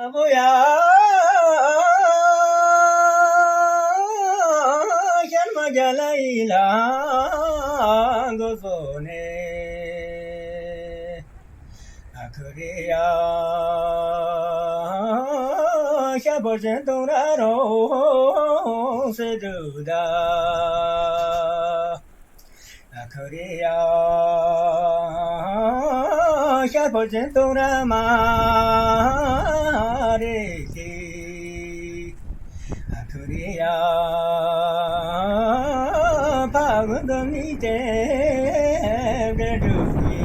Abuya Sharmajalaila Gozone Akuriya Shabojanturaro Seduda Akuriya Shabojantura Mariki Akuriya Pagundamite Vedui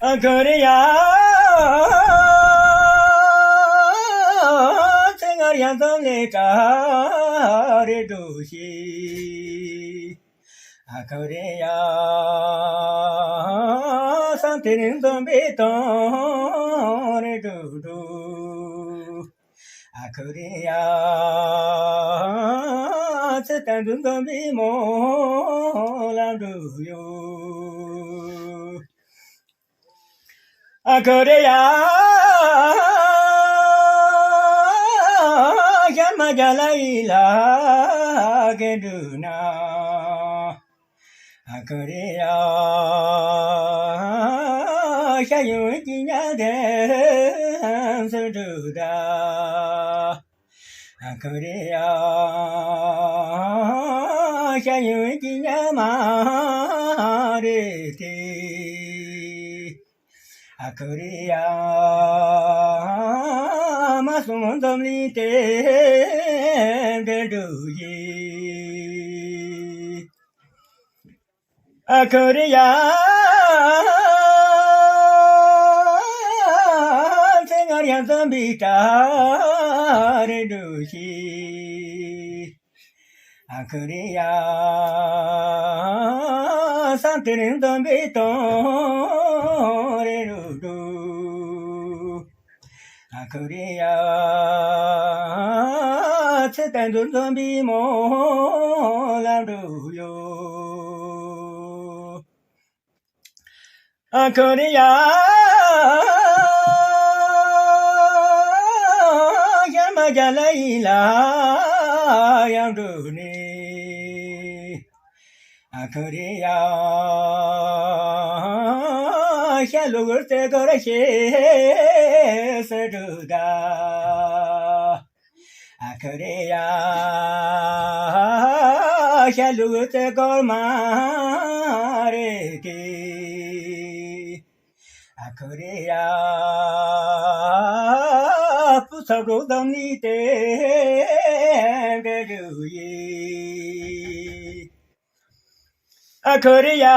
Akuriya Sengaryantoneta Redushi Akuriya Santirintombiton Redudu Akuriya Setanduntombimo Landuyo Akuriya Sharmajalaila Geduna Akuriya Shayukinyade Sududa Akuriya Shayukinyamariti Akuriya Masumundomlite Deduyi Akuriya Sengaryantombita Redushi Akuriya Santirintombiton Redudu Akuriya Setanduntombimo Landuyo Akuriya Sharmajalaila Yamduni Akuriya Shalugurte Gorashe Seduda Akuriya Shalugurte Gormareki Akuriya Pusabrodamnite Veduyi Akuriya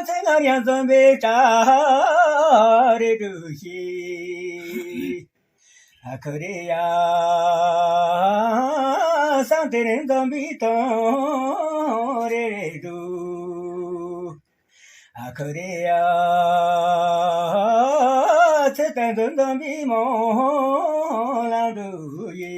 Sengaryantombita Redushi Akuriya Santirintombiton Redu Akuriya Setanduntombimo Landuyi